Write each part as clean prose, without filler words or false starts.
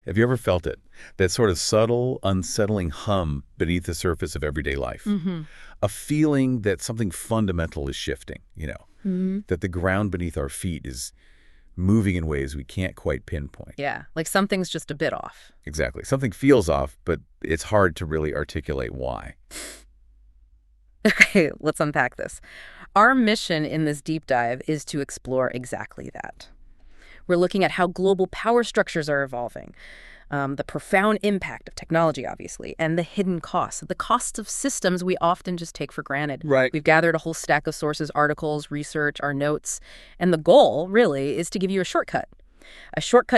Have you ever felt it? That sort of subtle, unsettling hum beneath the surface of everyday life. Mm-hmm. A feeling that something fundamental is shifting, Mm-hmm. that the ground beneath our feet is moving in ways we can't quite pinpoint. Yeah, like something's just a bit off. Exactly. Something feels off, but it's hard to really articulate why. Okay, let's unpack this. Our mission in this deep dive is to explore exactly that. We're looking at how global power structures are evolving, the profound impact of technology, obviously, and the hidden costs, the costs of systems we often just take for granted. Right. We've gathered a whole stack of sources, articles, research, our notes, and the goal, really, is to give you a shortcut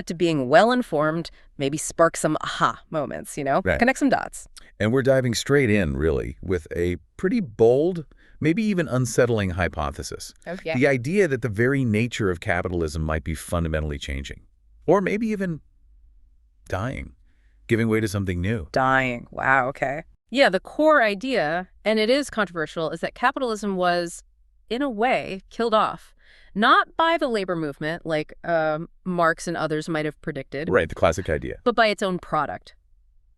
to being well-informed, maybe spark some aha moments, Right. connect some dots. And we're diving straight in, really, with a pretty bold, maybe even unsettling hypothesis. Okay. The idea that the very nature of capitalism might be fundamentally changing. Or maybe even dying, giving way to something new. Dying. Wow, okay. Yeah, the core idea, and it is controversial, is that capitalism was, in a way, killed off. Not by the labor movement, like Marx and others might have predicted. Right, the classic idea. But by its own product,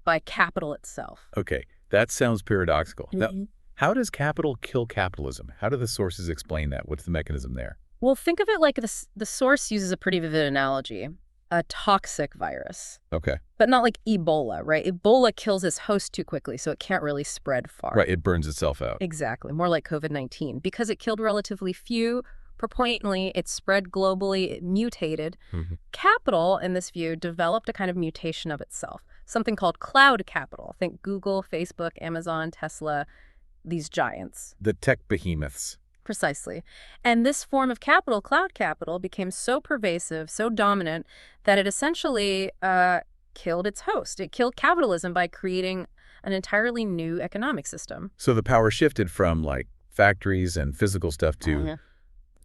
by capital itself. Okay, that sounds paradoxical. Mm-hmm. Now, how does capital kill capitalism? How do the sources explain that? What's the mechanism there? Well, think of it like the source uses a pretty vivid analogy. A toxic virus. Okay. But not like Ebola, right? Ebola kills its host too quickly, so it can't really spread far. Right, it burns itself out. Exactly. More like COVID-19. Because it killed relatively few, proportionally, it spread globally, it mutated. Mm-hmm. Capital, in this view, developed a kind of mutation of itself, something called cloud capital. Think Google, Facebook, Amazon, Tesla, these giants. The tech behemoths. Precisely. And this form of capital, cloud capital, became so pervasive, so dominant, that it essentially killed its host. It killed capitalism by creating an entirely new economic system. So the power shifted from, like, factories and physical stuff to Yeah.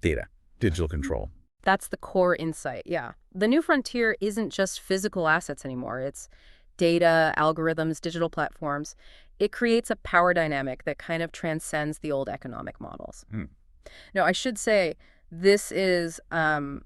data, digital control. That's the core insight, yeah. The new frontier isn't just physical assets anymore. It's data, algorithms, digital platforms. It creates a power dynamic that kind of transcends the old economic models. Now, I should say this is a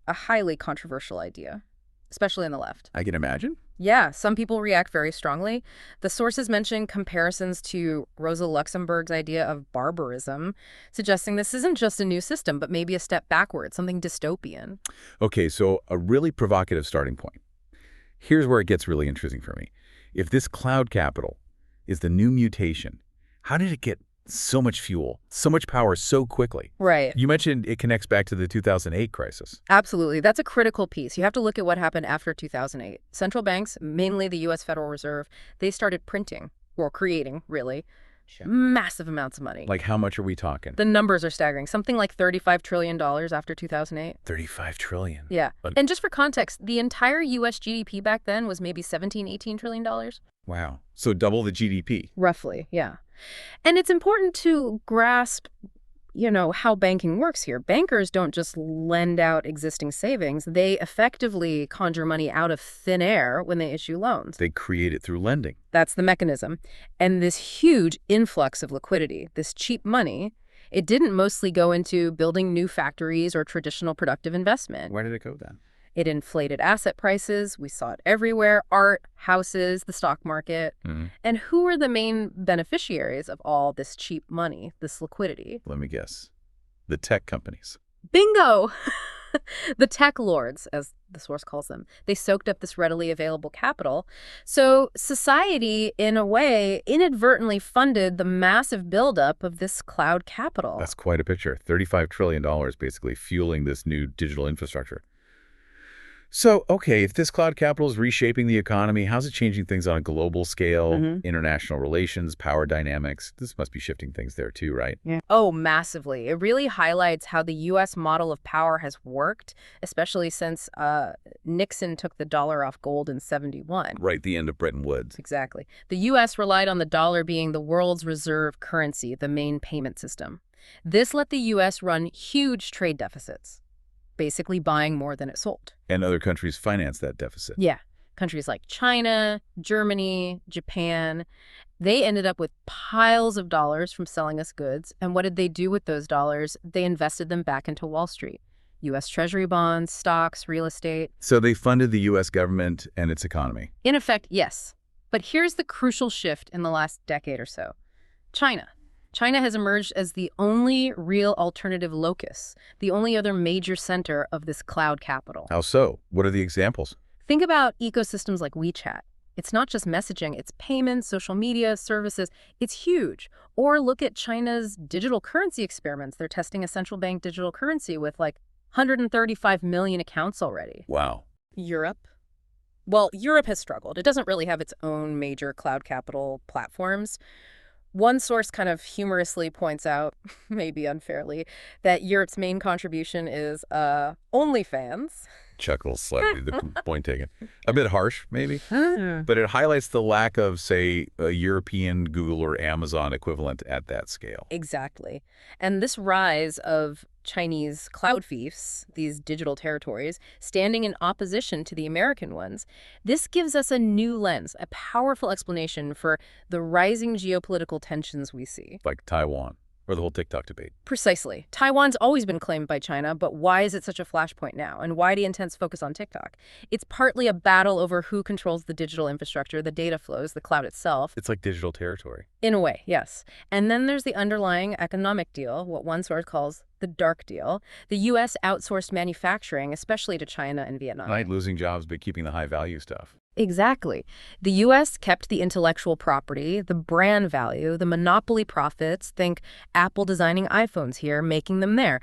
highly controversial idea, especially on the left. I can imagine. Yeah, some people react very strongly. The sources mention comparisons to Rosa Luxemburg's idea of barbarism, suggesting this isn't just a new system, but maybe a step backward, something dystopian. Okay, so a really provocative starting point. Here's where it gets really interesting for me. If this cloud capital is the new mutation, how did it get so much fuel, so much power so quickly? Right. You mentioned it connects back to the 2008 crisis. Absolutely. That's a critical piece. You have to look at what happened after 2008. Central banks, mainly the U.S. Federal Reserve, they started printing, or creating, really, massive amounts of money. Like, how much are we talking? The numbers are staggering. Something like $35 trillion after 2008. 35 trillion. Yeah. And just for context, the entire U.S. GDP back then was maybe $17–18 trillion. Wow. So double the GDP. Roughly, yeah. And it's important to grasp, how banking works here. Bankers don't just lend out existing savings. They effectively conjure money out of thin air when they issue loans. They create it through lending. That's the mechanism. And this huge influx of liquidity, this cheap money, it didn't mostly go into building new factories or traditional productive investment. Where did it go then? It inflated asset prices. We saw it everywhere. Art, houses, the stock market. Mm-hmm. And who are the main beneficiaries of all this cheap money, this liquidity? Let me guess. The tech companies. Bingo! The tech lords, as the source calls them. They soaked up this readily available capital. So society, in a way, inadvertently funded the massive buildup of this cloud capital. That's quite a picture. $35 trillion basically fueling this new digital infrastructure. So, okay, if this cloud capital is reshaping the economy, how's it changing things on a global scale, international relations, power dynamics? This must be shifting things there too, right? Yeah. Oh, massively. It really highlights how the U.S. model of power has worked, especially since Nixon took the dollar off gold in '71. Right, the end of Bretton Woods. Exactly. The U.S. relied on the dollar being the world's reserve currency, the main payment system. This let the U.S. run huge trade deficits, basically buying more than it sold. And other countries finance that deficit. Yeah. Countries like China, Germany, Japan, they ended up with piles of dollars from selling us goods. And what did they do with those dollars? They invested them back into Wall Street. U.S. Treasury bonds, stocks, real estate. So they funded the U.S. government and its economy. In effect, yes. But here's the crucial shift in the last decade or so. China. China has emerged as the only real alternative locus, the only other major center of this cloud capital. How so? What are the examples? Think about ecosystems like WeChat. It's not just messaging, it's payments, social media, services. It's huge. Or look at China's digital currency experiments. They're testing a central bank digital currency with like 135 million accounts already. Wow. Europe? Well, Europe has struggled. It doesn't really have its own major cloud capital platforms. One source kind of humorously points out, maybe unfairly, that Europe's main contribution is OnlyFans. Chuckles slightly, the point taken. A bit harsh, maybe, but it highlights the lack of, say, a European Google or Amazon equivalent at that scale. Exactly. And this rise of Chinese cloud fiefs, these digital territories, standing in opposition to the American ones, this gives us a new lens, a powerful explanation for the rising geopolitical tensions we see. Like Taiwan, or the whole TikTok debate. Precisely. Taiwan's always been claimed by China, but why is it such a flashpoint now? And why the intense focus on TikTok? It's partly a battle over who controls the digital infrastructure, the data flows, the cloud itself. It's like digital territory. In a way, yes. And then there's the underlying economic deal, what one source calls the dark deal. The U.S. outsourced manufacturing, especially to China and Vietnam. Right, losing jobs, but keeping the high-value stuff. Exactly. The U.S. kept the intellectual property, the brand value, the monopoly profits. Think Apple designing iPhones here, making them there.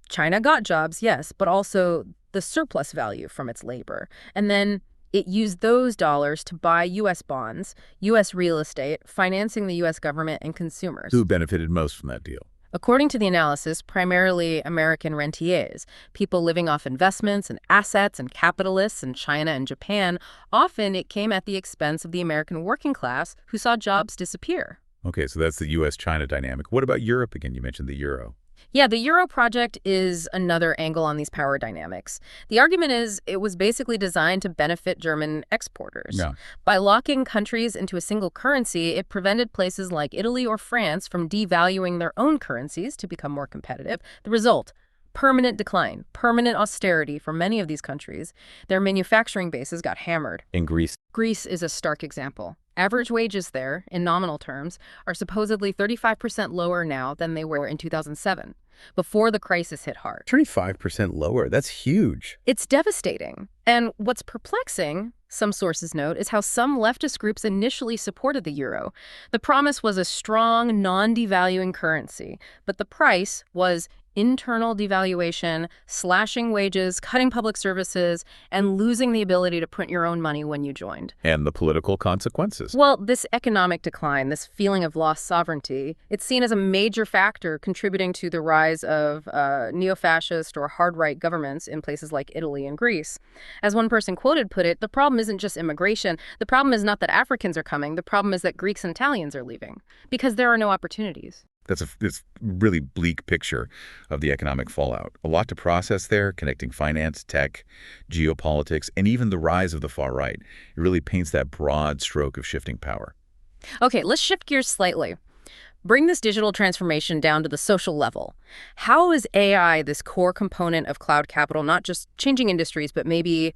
China got jobs, yes, but also the surplus value from its labor. And then it used those dollars to buy U.S. bonds, U.S. real estate, financing the U.S. government and consumers. Who benefited most from that deal? According to the analysis, primarily American rentiers, people living off investments and assets and capitalists in China and Japan. Often it came at the expense of the American working class who saw jobs disappear. Okay, so that's the U.S.-China dynamic. What about Europe again? You mentioned the euro. Yeah, the Euro project is another angle on these power dynamics. The argument is it was basically designed to benefit German exporters. Yeah. By locking countries into a single currency, it prevented places like Italy or France from devaluing their own currencies to become more competitive. The result, permanent decline, permanent austerity for many of these countries. Their manufacturing bases got hammered. In Greece. Greece is a stark example. Average wages there, in nominal terms, are supposedly 35% lower now than they were in 2007, before the crisis hit hard. 35% lower. That's huge. It's devastating. And what's perplexing, some sources note, is how some leftist groups initially supported the euro. The promise was a strong, non-devaluing currency, but the price was internal devaluation, slashing wages, cutting public services, and losing the ability to print your own money when you joined. And the political consequences. Well, this economic decline, this feeling of lost sovereignty, it's seen as a major factor contributing to the rise of neo-fascist or hard-right governments in places like Italy and Greece. As one person quoted put it, the problem isn't just immigration. The problem is not that Africans are coming. The problem is that Greeks and Italians are leaving because there are no opportunities. That's a really bleak picture of the economic fallout. A lot to process there, connecting finance, tech, geopolitics, and even the rise of the far right. It really paints that broad stroke of shifting power. Okay, let's shift gears slightly. Bring this digital transformation down to the social level. How is AI this core component of cloud capital, not just changing industries, but maybe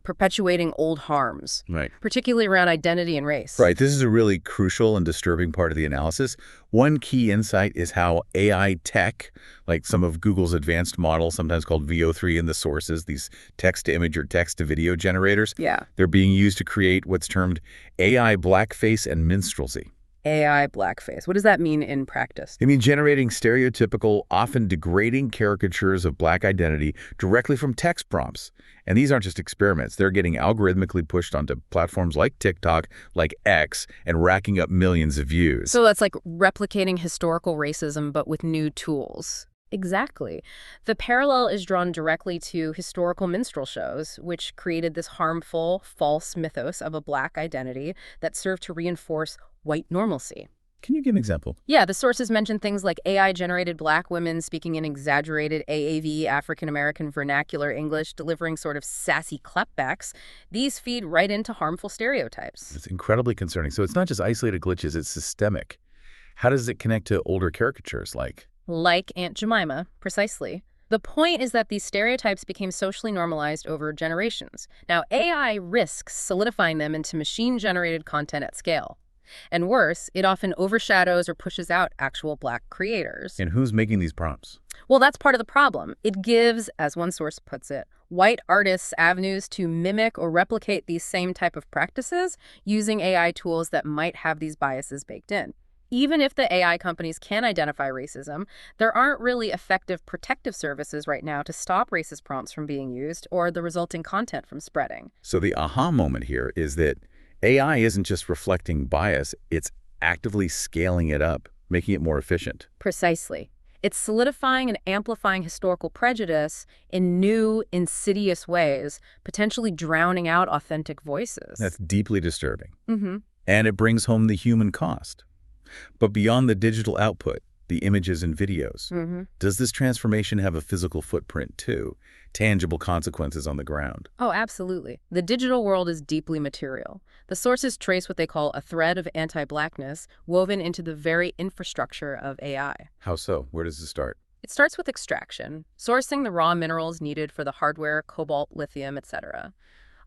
perpetuating old harms, Right. particularly around identity and race? Right. This is a really crucial and disturbing part of the analysis. One key insight is how AI tech, like some of Google's advanced models, sometimes called VO3 in the sources, these text-to-image or text-to-video generators, Yeah. they're being used to create what's termed AI blackface and minstrelsy. AI blackface. What does that mean in practice? I mean, generating stereotypical, often degrading caricatures of Black identity directly from text prompts. And these aren't just experiments. They're getting algorithmically pushed onto platforms like TikTok, like X, and racking up millions of views. So that's like replicating historical racism, but with new tools. Exactly. The parallel is drawn directly to historical minstrel shows, which created this harmful, false mythos of a Black identity that served to reinforce white normalcy. Can you give an example? Yeah, the sources mention things like AI-generated Black women speaking in exaggerated AAV, African-American vernacular English, delivering sort of sassy clapbacks. These feed right into harmful stereotypes. It's incredibly concerning. So it's not just isolated glitches, it's systemic. How does it connect to older caricatures like Like Aunt Jemima, precisely. The point is that these stereotypes became socially normalized over generations. Now, AI risks solidifying them into machine-generated content at scale. And worse, it often overshadows or pushes out actual Black creators. And who's making these prompts? Well, that's part of the problem. It gives, as one source puts it, white artists avenues to mimic or replicate these same type of practices using AI tools that might have these biases baked in. Even if the AI companies can identify racism, there aren't really effective protective services right now to stop racist prompts from being used or the resulting content from spreading. So the aha moment here is that AI isn't just reflecting bias, it's actively scaling it up, making it more efficient. Precisely. It's solidifying and amplifying historical prejudice in new, insidious ways, potentially drowning out authentic voices. That's deeply disturbing. Mm-hmm. And it brings home the human cost. But beyond the digital output, the images and videos, does this transformation have a physical footprint too? Tangible consequences on the ground? Oh, absolutely. The digital world is deeply material. The sources trace what they call a thread of anti-Blackness woven into the very infrastructure of AI. How so? Where does it start? It starts with extraction, sourcing the raw minerals needed for the hardware, cobalt, lithium, etc.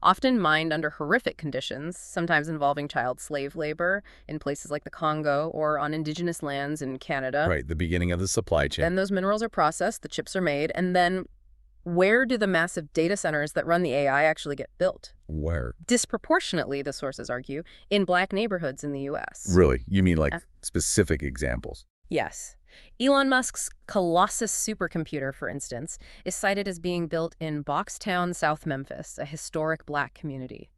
Often mined under horrific conditions, sometimes involving child slave labor in places like the Congo or on indigenous lands in Canada. Right, the beginning of the supply chain. Then those minerals are processed, the chips are made, and then where do the massive data centers that run the AI actually get built? Where? Disproportionately, the sources argue, in Black neighborhoods in the U.S. Really? You mean like specific examples? Yes. Elon Musk's Colossus supercomputer, for instance, is cited as being built in Boxtown, South Memphis, a historic Black community.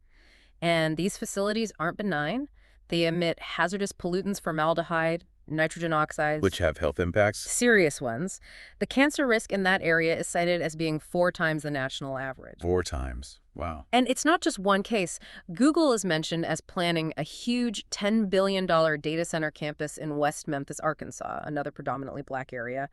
And these facilities aren't benign. They emit hazardous pollutants, formaldehyde, nitrogen oxides. Which have health impacts? Serious ones. The cancer risk in that area is cited as being 4 times the national average. 4 times. Wow. And it's not just one case. Google is mentioned as planning a huge $10 billion data center campus in West Memphis, Arkansas, another predominantly Black area.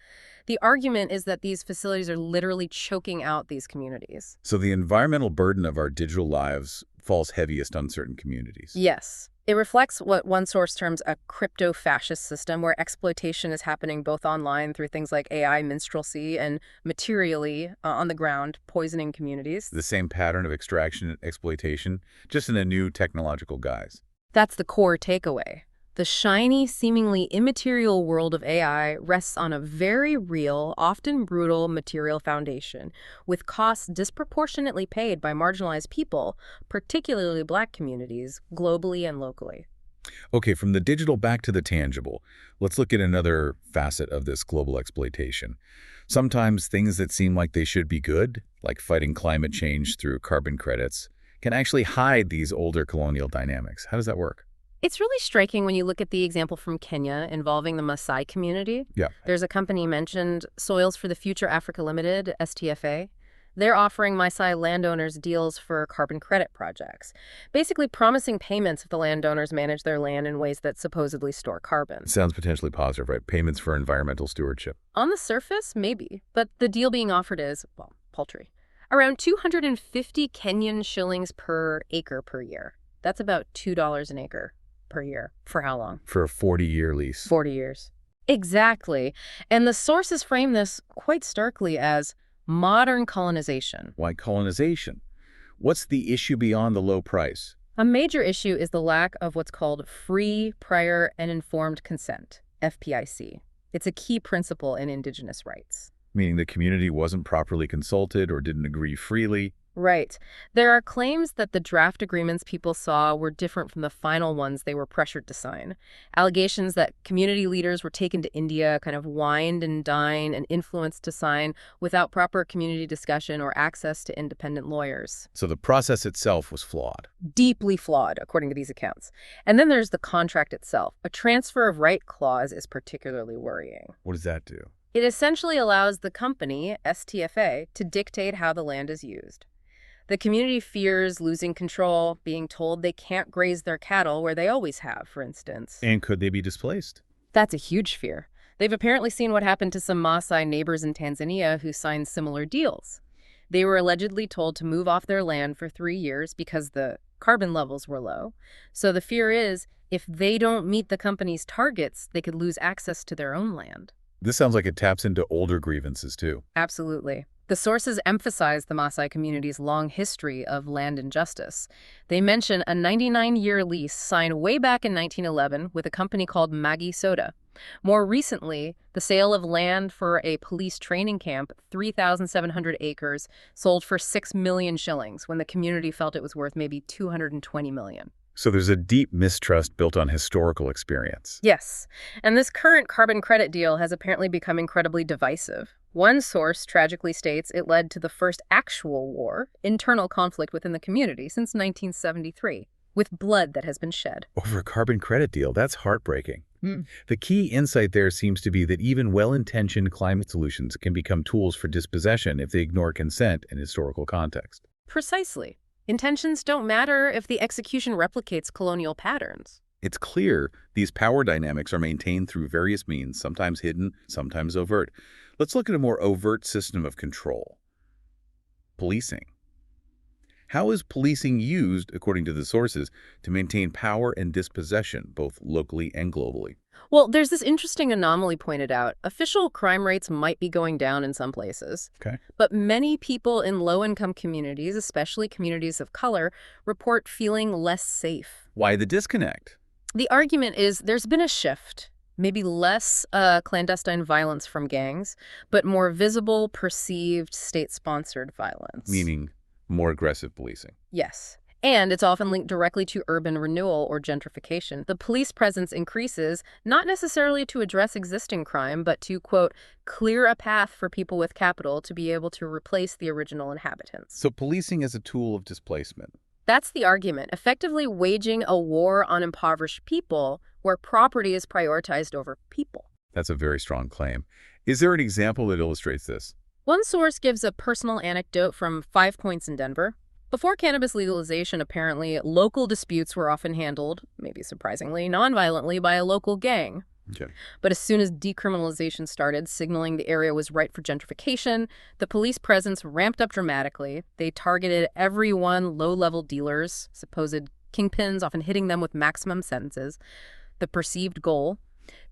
The argument is that these facilities are literally choking out these communities. So the environmental burden of our digital lives falls heaviest on certain communities. Yes. It reflects what one source terms a crypto-fascist system, where exploitation is happening both online through things like AI minstrelsy and materially on the ground, poisoning communities. The same pattern of extraction and exploitation, just in a new technological guise. That's the core takeaway. The shiny, seemingly immaterial world of AI rests on a very real, often brutal material foundation, with costs disproportionately paid by marginalized people, particularly Black communities, globally and locally. Okay, from the digital back to the tangible, let's look at another facet of this global exploitation. Sometimes things that seem like they should be good, like fighting climate change through carbon credits, can actually hide these older colonial dynamics. How does that work? It's really striking when you look at the example from Kenya involving the Maasai community. Yeah. There's a company mentioned, Soils for the Future Africa Limited, STFA. They're offering Maasai landowners deals for carbon credit projects, basically promising payments if the landowners manage their land in ways that supposedly store carbon. Sounds potentially positive, right? Payments for environmental stewardship. On the surface, maybe, but the deal being offered is, well, paltry. Around 250 Kenyan shillings per acre per year. That's about $2 an acre per year. For how long? For a 40-year lease. 40 years. Exactly. And the sources frame this quite starkly as modern colonization. Why colonization? What's the issue beyond the low price? A major issue is the lack of what's called free, prior, and informed consent, FPIC. It's a key principle in indigenous rights. Meaning the community wasn't properly consulted or didn't agree freely. Right. There are claims that the draft agreements people saw were different from the final ones they were pressured to sign. Allegations that community leaders were taken to India, kind of wined and dined and influenced to sign without proper community discussion or access to independent lawyers. So the process itself was flawed. Deeply flawed, according to these accounts. And then there's the contract itself. A transfer of right clause is particularly worrying. What does that do? It essentially allows the company, STFA, to dictate how the land is used. The community fears losing control, being told they can't graze their cattle where they always have, for instance. And could they be displaced? That's a huge fear. They've apparently seen what happened to some Maasai neighbors in Tanzania who signed similar deals. They were allegedly told to move off their land for 3 years because the carbon levels were low. So the fear is, if they don't meet the company's targets, they could lose access to their own land. This sounds like it taps into older grievances, too. Absolutely. The sources emphasize the Maasai community's long history of land injustice. They mention a 99-year lease signed way back in 1911 with a company called Maggi Soda. More recently, the sale of land for a police training camp, 3,700 acres, sold for 6 million shillings when the community felt it was worth maybe 220 million. So there's a deep mistrust built on historical experience. Yes, and this current carbon credit deal has apparently become incredibly divisive. One source tragically states it led to the first actual war, internal conflict within the community since 1973, with blood that has been shed. Over a carbon credit deal, that's heartbreaking. Mm. The key insight there seems to be that even well-intentioned climate solutions can become tools for dispossession if they ignore consent and historical context. Precisely. Intentions don't matter if the execution replicates colonial patterns. It's clear these power dynamics are maintained through various means, sometimes hidden, sometimes overt. Let's look at a more overt system of control. Policing. How is policing used, according to the sources, to maintain power and dispossession, both locally and globally? Well, there's this interesting anomaly pointed out. Official crime rates might be going down in some places. Okay. But many people in low-income communities, especially communities of color, report feeling less safe. Why the disconnect? The argument is there's been a shift. Maybe less clandestine violence from gangs, but more visible, perceived, state-sponsored violence. Meaning more aggressive policing. Yes. And it's often linked directly to urban renewal or gentrification. The police presence increases, not necessarily to address existing crime, but to, quote, clear a path for people with capital to be able to replace the original inhabitants. So policing as a tool of displacement. That's the argument, effectively waging a war on impoverished people where property is prioritized over people. That's a very strong claim. Is there an example that illustrates this? One source gives a personal anecdote from 5 Points in Denver. Before cannabis legalization, apparently, local disputes were often handled, maybe surprisingly, nonviolently by a local gang. Okay. But as soon as decriminalization started, signaling the area was ripe for gentrification, the police presence ramped up dramatically. They targeted everyone, low-level dealers, supposed kingpins, often hitting them with maximum sentences. The perceived goal,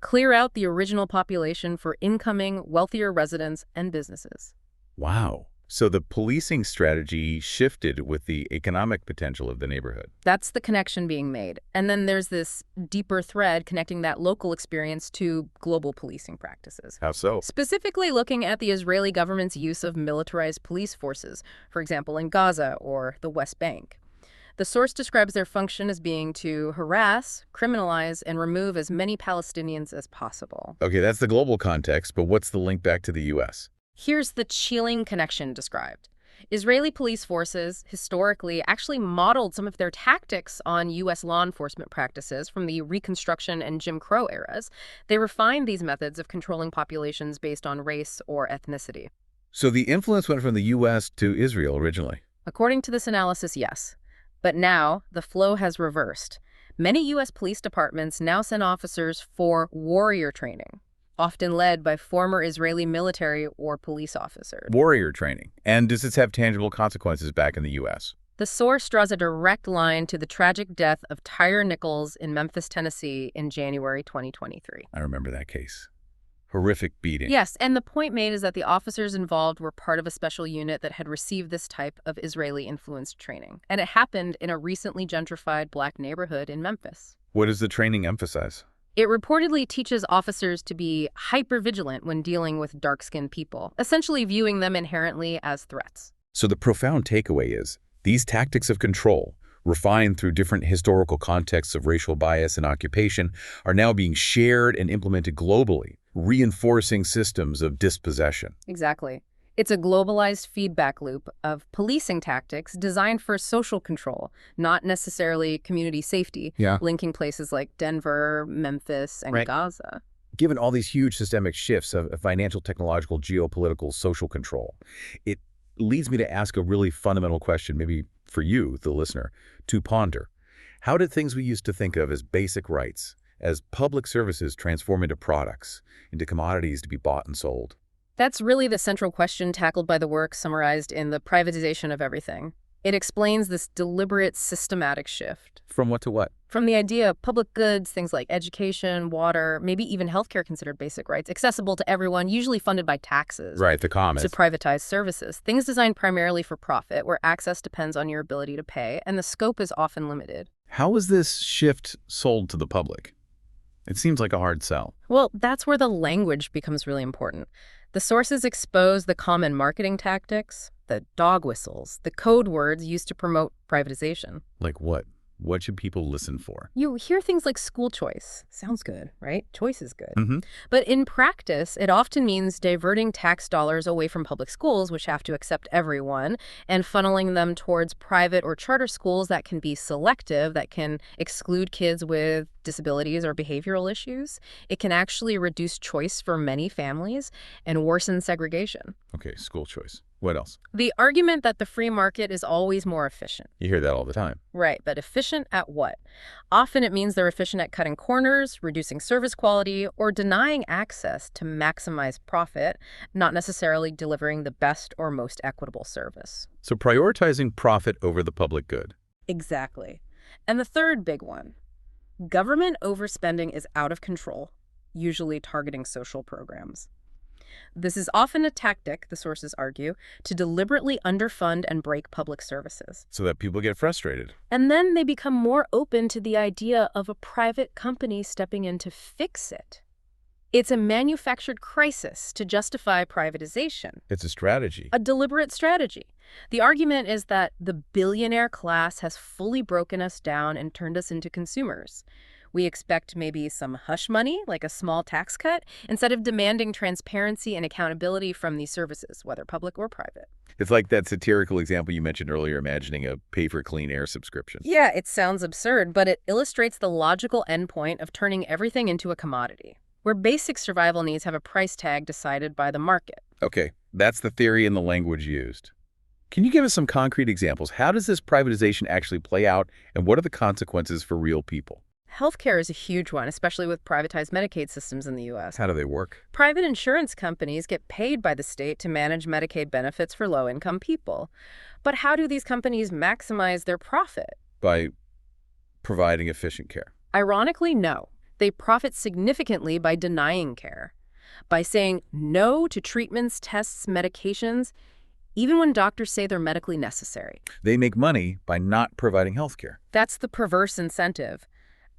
clear out the original population for incoming, wealthier residents and businesses. Wow. So the policing strategy shifted with the economic potential of the neighborhood. That's the connection being made. And then there's this deeper thread connecting that local experience to global policing practices. How so? Specifically looking at the Israeli government's use of militarized police forces, for example, in Gaza or the West Bank. The source describes their function as being to harass, criminalize, and remove as many Palestinians as possible. Okay, that's the global context, but what's the link back to the U.S.? Here's the chilling connection described. Israeli police forces, historically, actually modeled some of their tactics on U.S. law enforcement practices from the Reconstruction and Jim Crow eras. They refined these methods of controlling populations based on race or ethnicity. So the influence went from the U.S. to Israel originally. According to this analysis, yes. But now, the flow has reversed. Many U.S. police departments now send officers for warrior training, often led by former Israeli military or police officers. Warrior training. And does this have tangible consequences back in the U.S.? The source draws a direct line to the tragic death of Tyre Nichols in Memphis, Tennessee in January 2023. I remember that case. Horrific beating. Yes, and the point made is that the officers involved were part of a special unit that had received this type of Israeli-influenced training. And it happened in a recently gentrified black neighborhood in Memphis. What does the training emphasize? It reportedly teaches officers to be hyper-vigilant when dealing with dark-skinned people, essentially viewing them inherently as threats. So the profound takeaway is, these tactics of control, refined through different historical contexts of racial bias and occupation, are now being shared and implemented globally, reinforcing systems of dispossession. Exactly. It's a globalized feedback loop of policing tactics designed for social control, not necessarily community safety, linking places like Denver, Memphis, and Gaza. Given all these huge systemic shifts of financial, technological, geopolitical, social control, it leads me to ask a really fundamental question, maybe for you, the listener, to ponder. How did things we used to think of as basic rights, as public services, transform into products, into commodities to be bought and sold? That's really the central question tackled by the work summarized in The Privatization of Everything. It explains this deliberate, systematic shift. From what to what? From the idea of public goods, things like education, water, maybe even healthcare considered basic rights, accessible to everyone, usually funded by taxes. Right, the commons. To privatized services, things designed primarily for profit, where access depends on your ability to pay, and the scope is often limited. How was this shift sold to the public? It seems like a hard sell. Well, that's where the language becomes really important. The sources expose the common marketing tactics, the dog whistles, the code words used to promote privatization. Like what? What should people listen for? You hear things like school choice. Sounds good, right? Choice is good. Mm-hmm. But in practice, it often means diverting tax dollars away from public schools, which have to accept everyone, and funneling them towards private or charter schools that can be selective, that can exclude kids with disabilities or behavioral issues. It can actually reduce choice for many families and worsen segregation. Okay, school choice. What else? The argument that the free market is always more efficient. You hear that all the time. Right, but efficient at what? Often it means they're efficient at cutting corners, reducing service quality, or denying access to maximize profit, not necessarily delivering the best or most equitable service. So prioritizing profit over the public good. Exactly. And the third big one, government overspending is out of control, usually targeting social programs. This is often a tactic, the sources argue, to deliberately underfund and break public services. So that people get frustrated. And then they become more open to the idea of a private company stepping in to fix it. It's a manufactured crisis to justify privatization. It's a strategy. A deliberate strategy. The argument is that the billionaire class has fully broken us down and turned us into consumers. We expect maybe some hush money, like a small tax cut, instead of demanding transparency and accountability from these services, whether public or private. It's like that satirical example you mentioned earlier, imagining a pay-for-clean air subscription. Yeah, it sounds absurd, but it illustrates the logical endpoint of turning everything into a commodity, where basic survival needs have a price tag decided by the market. Okay, that's the theory and the language used. Can you give us some concrete examples? How does this privatization actually play out, and what are the consequences for real people? Healthcare is a huge one, especially with privatized Medicaid systems in the U.S. How do they work? Private insurance companies get paid by the state to manage Medicaid benefits for low-income people. But how do these companies maximize their profit? By providing efficient care. Ironically, no. They profit significantly by denying care, by saying no to treatments, tests, medications, even when doctors say they're medically necessary. They make money by not providing health care. That's the perverse incentive.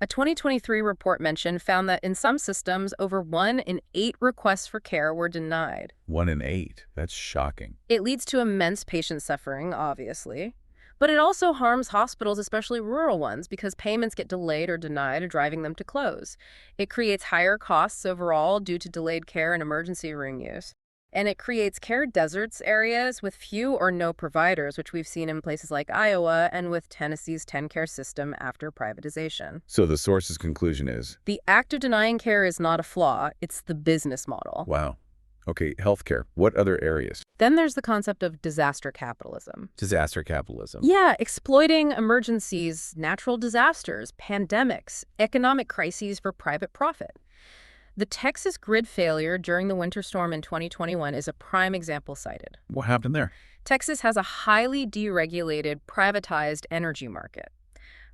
A 2023 report found that in some systems, over 1 in 8 requests for care were denied. 1 in 8. That's shocking. It leads to immense patient suffering, obviously. But it also harms hospitals, especially rural ones, because payments get delayed or denied, driving them to close. It creates higher costs overall due to delayed care and emergency room use. And it creates care deserts areas with few or no providers, which we've seen in places like Iowa and with Tennessee's TennCare system after privatization. So the source's conclusion is? The act of denying care is not a flaw, it's the business model. Wow. Okay, healthcare. What other areas? Then there's the concept of disaster capitalism. Disaster capitalism. Yeah, exploiting emergencies, natural disasters, pandemics, economic crises for private profit. The Texas grid failure during the winter storm in 2021 is a prime example cited. What happened there? Texas has a highly deregulated, privatized energy market.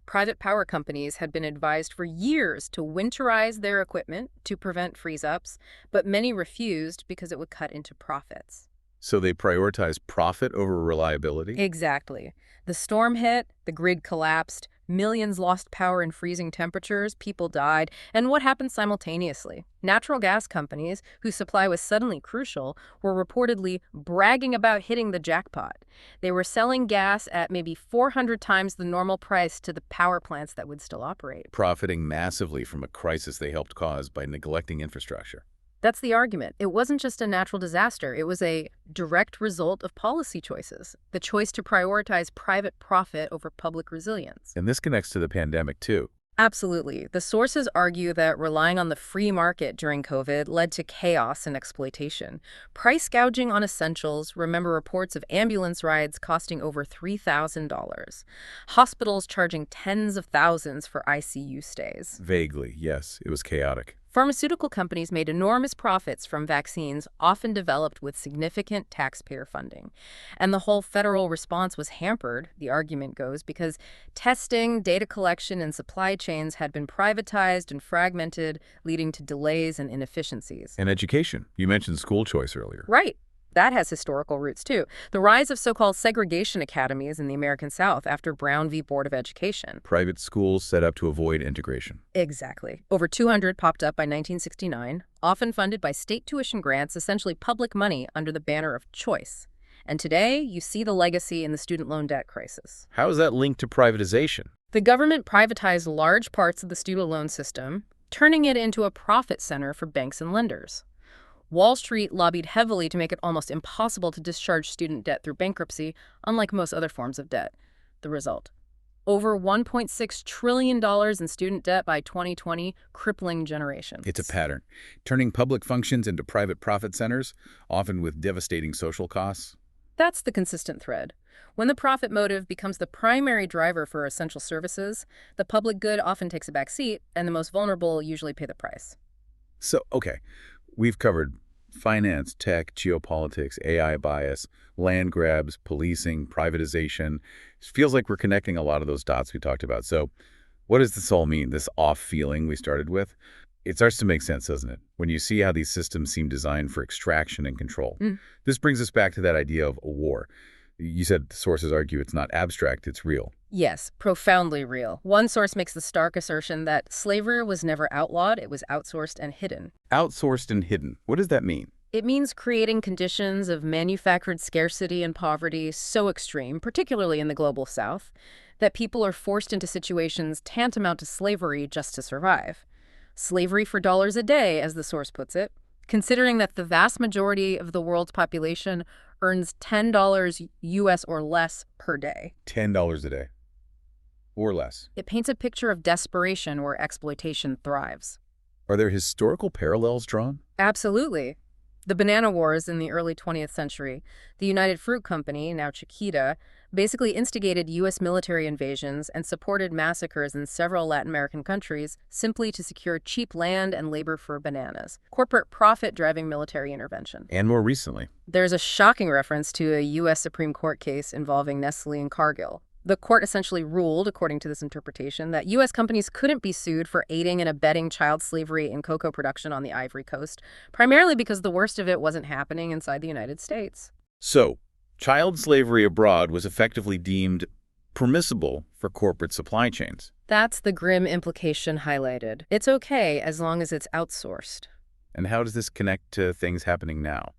Private power companies had been advised for years to winterize their equipment to prevent freeze-ups, but many refused because it would cut into profits. So they prioritize profit over reliability? Exactly. The storm hit, the grid collapsed, millions lost power in freezing temperatures, people died, and what happened simultaneously? Natural gas companies, whose supply was suddenly crucial, were reportedly bragging about hitting the jackpot. They were selling gas at maybe 400 times the normal price to the power plants that would still operate. Profiting massively from a crisis they helped cause by neglecting infrastructure. That's the argument. It wasn't just a natural disaster. It was a direct result of policy choices, the choice to prioritize private profit over public resilience. And this connects to the pandemic, too. Absolutely. The sources argue that relying on the free market during COVID led to chaos and exploitation. Price gouging on essentials, remember reports of ambulance rides costing over $3,000. Hospitals charging tens of thousands for ICU stays. Vaguely, yes. It was chaotic. Pharmaceutical companies made enormous profits from vaccines often developed with significant taxpayer funding. And the whole federal response was hampered, the argument goes, because testing, data collection, and supply chains had been privatized and fragmented, leading to delays and inefficiencies. And education. You mentioned school choice earlier. Right. That has historical roots, too. The rise of so-called segregation academies in the American South after Brown v. Board of Education. Private schools set up to avoid integration. Exactly. Over 200 popped up by 1969, often funded by state tuition grants, essentially public money under the banner of choice. And today, you see the legacy in the student loan debt crisis. How is that linked to privatization? The government privatized large parts of the student loan system, turning it into a profit center for banks and lenders. Wall Street lobbied heavily to make it almost impossible to discharge student debt through bankruptcy, unlike most other forms of debt. The result: over $1.6 trillion in student debt by 2020, crippling generations. It's a pattern, turning public functions into private profit centers, often with devastating social costs. That's the consistent thread. When the profit motive becomes the primary driver for essential services, the public good often takes a back seat, and the most vulnerable usually pay the price. So, okay, we've covered finance, tech, geopolitics, AI bias, land grabs, policing, privatization. It feels like we're connecting a lot of those dots we talked about. So what does this all mean, this off feeling we started with? It starts to make sense, doesn't it? When you see how these systems seem designed for extraction and control. This brings us back to that idea of a war. You said sources argue it's not abstract, it's real. Yes, profoundly real. One source makes the stark assertion that slavery was never outlawed, it was outsourced and hidden. Outsourced and hidden. What does that mean? It means creating conditions of manufactured scarcity and poverty so extreme, particularly in the global South, that people are forced into situations tantamount to slavery just to survive. Slavery for dollars a day, as the source puts it, considering that the vast majority of the world's population earns $10 US or less per day. $10 a day. Or less. It paints a picture of desperation where exploitation thrives. Are there historical parallels drawn? Absolutely. The banana wars in the early 20th century, the United Fruit Company, now Chiquita, basically instigated U.S. military invasions and supported massacres in several Latin American countries simply to secure cheap land and labor for bananas. Corporate profit driving military intervention. And more recently. There's a shocking reference to a U.S. Supreme Court case involving Nestle and Cargill. The court essentially ruled, according to this interpretation, that U.S. companies couldn't be sued for aiding and abetting child slavery in cocoa production on the Ivory Coast, primarily because the worst of it wasn't happening inside the United States. So, child slavery abroad was effectively deemed permissible for corporate supply chains. That's the grim implication highlighted. It's okay as long as it's outsourced. And how does this connect to things happening now?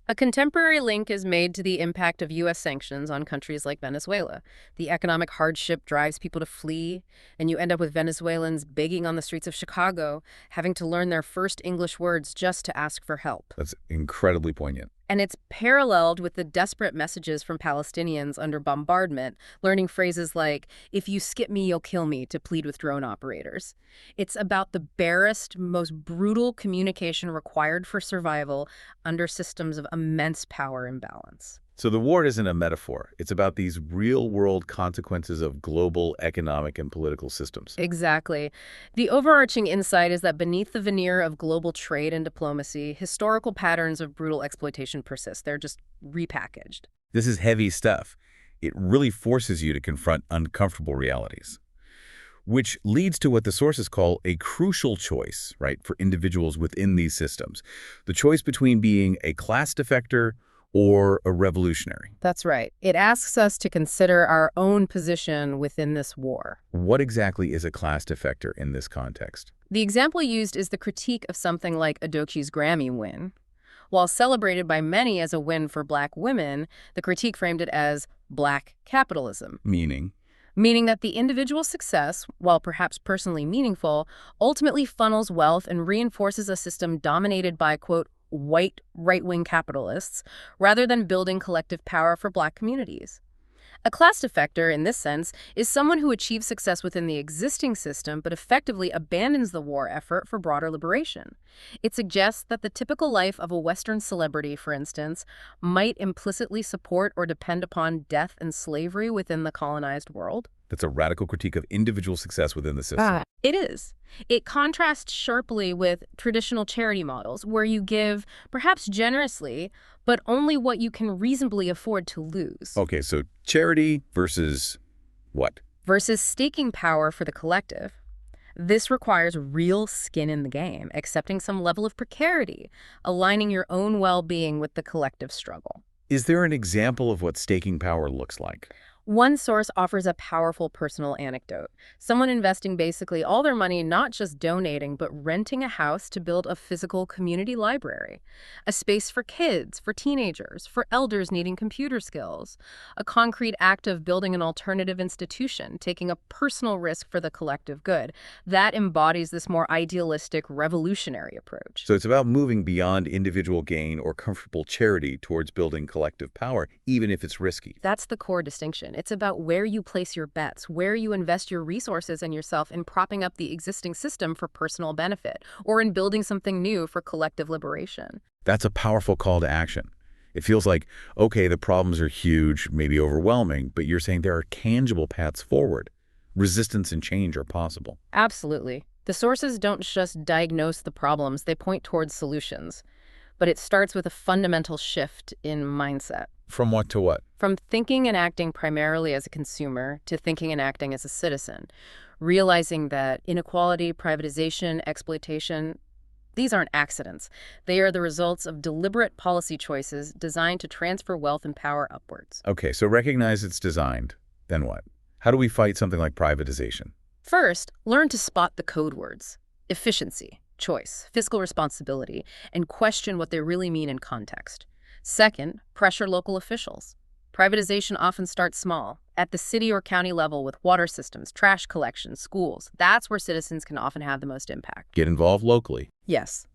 A contemporary link is made to the impact of U.S. sanctions on countries like Venezuela. The economic hardship drives people to flee, and you end up with Venezuelans begging on the streets of Chicago, having to learn their first English words just to ask for help. That's incredibly poignant. And it's paralleled with the desperate messages from Palestinians under bombardment, learning phrases like, "If you skip me, you'll kill me," to plead with drone operators. It's about the barest, most brutal communication required for survival under systems of immense power imbalance. So the war isn't a metaphor. It's about these real-world consequences of global economic and political systems. Exactly. The overarching insight is that beneath the veneer of global trade and diplomacy, historical patterns of brutal exploitation persist. They're just repackaged. This is heavy stuff. It really forces you to confront uncomfortable realities, which leads to what the sources call a crucial choice, right, for individuals within these systems. The choice between being a class defector or a revolutionary. That's right. It asks us to consider our own position within this war. What exactly is a class defector in this context? The example used is the critique of something like Adochi's Grammy win. While celebrated by many as a win for Black women, the critique framed it as Black capitalism. Meaning That the individual success, while perhaps personally meaningful, ultimately funnels wealth and reinforces a system dominated by, quote, white right-wing capitalists, rather than building collective power for Black communities. A class defector, in this sense, is someone who achieves success within the existing system but effectively abandons the war effort for broader liberation. It suggests that the typical life of a Western celebrity, for instance, might implicitly support or depend upon death and slavery within the colonized world. That's a radical critique of individual success within the system. It is. It contrasts sharply with traditional charity models where you give, perhaps generously, but only what you can reasonably afford to lose. Okay, so charity versus what? Versus staking power for the collective. This requires real skin in the game, accepting some level of precarity, aligning your own well-being with the collective struggle. Is there an example of what staking power looks like? One source offers a powerful personal anecdote. Someone investing basically all their money, not just donating, but renting a house to build a physical community library. A space for kids, for teenagers, for elders needing computer skills. A concrete act of building an alternative institution, taking a personal risk for the collective good. That embodies this more idealistic, revolutionary approach. So it's about moving beyond individual gain or comfortable charity towards building collective power, even if it's risky. That's the core distinction. It's about where you place your bets, where you invest your resources and yourself in propping up the existing system for personal benefit, or in building something new for collective liberation. That's a powerful call to action. It feels like, okay, the problems are huge, maybe overwhelming, but you're saying there are tangible paths forward. Resistance and change are possible. Absolutely. The sources don't just diagnose the problems, they point towards solutions. But it starts with a fundamental shift in mindset. From what to what? From thinking and acting primarily as a consumer to thinking and acting as a citizen, realizing that inequality, privatization, exploitation, these aren't accidents. They are the results of deliberate policy choices designed to transfer wealth and power upwards. Okay, so recognize it's designed. Then what? How do we fight something like privatization? First, learn to spot the code words. Efficiency, choice, fiscal responsibility, and question what they really mean in context. Second, pressure local officials. Privatization often starts small, at the city or county level with water systems, trash collection, schools. That's where citizens can often have the most impact. Get involved locally. Yes.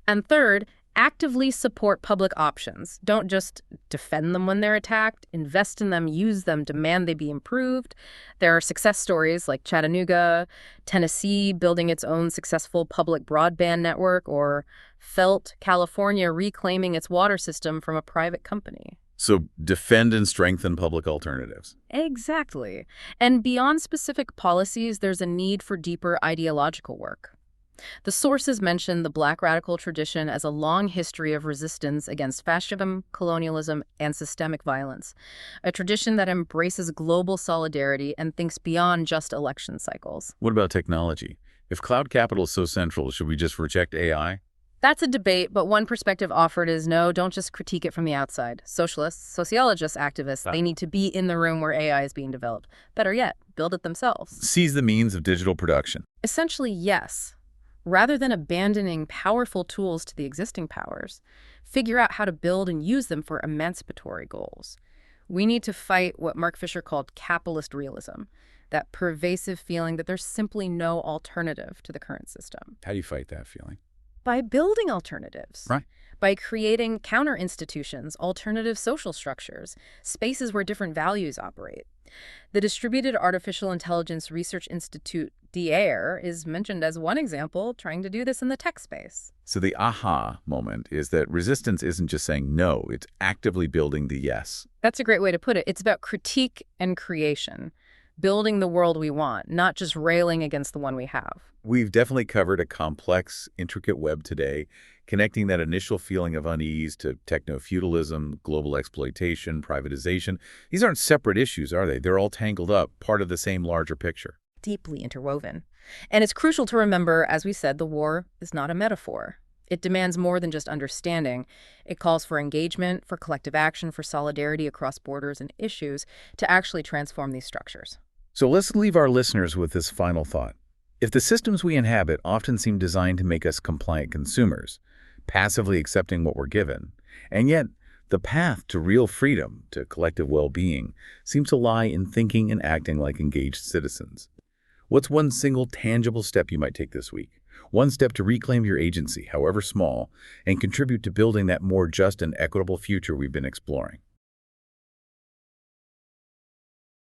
And third, actively support public options. Don't just defend them when they're attacked. Invest in them, use them, demand they be improved. There are success stories like Chattanooga, Tennessee building its own successful public broadband network, or Felt, California reclaiming its water system from a private company. So defend and strengthen public alternatives. Exactly. And beyond specific policies, there's a need for deeper ideological work. The sources mention the Black radical tradition as a long history of resistance against fascism, colonialism, and systemic violence, a tradition that embraces global solidarity and thinks beyond just election cycles. What about technology? If cloud capital is so central, should we just reject AI? That's a debate, but one perspective offered is no, don't just critique it from the outside. Socialists, sociologists, activists, they need to be in the room where AI is being developed. Better yet, build it themselves. Seize the means of digital production. Essentially, yes. Rather than abandoning powerful tools to the existing powers, figure out how to build and use them for emancipatory goals. We need to fight what Mark Fisher called capitalist realism, that pervasive feeling that there's simply no alternative to the current system. How do you fight that feeling? By building alternatives. Right. By creating counter-institutions, alternative social structures, spaces where different values operate. The Distributed Artificial Intelligence Research Institute, DARE, is mentioned as one example trying to do this in the tech space. So the aha moment is that resistance isn't just saying no, it's actively building the yes. That's a great way to put it. It's about critique and creation, building the world we want, not just railing against the one we have. We've definitely covered a complex, intricate web today, connecting that initial feeling of unease to techno-feudalism, global exploitation, privatization. These aren't separate issues, are they? They're all tangled up, part of the same larger picture. Deeply interwoven. And it's crucial to remember, as we said, the war is not a metaphor. It demands more than just understanding. It calls for engagement, for collective action, for solidarity across borders and issues to actually transform these structures. So let's leave our listeners with this final thought. If the systems we inhabit often seem designed to make us compliant consumers, passively accepting what we're given, and yet the path to real freedom, to collective well-being, seems to lie in thinking and acting like engaged citizens. What's one single tangible step you might take this week? One step to reclaim your agency, however small, and contribute to building that more just and equitable future we've been exploring.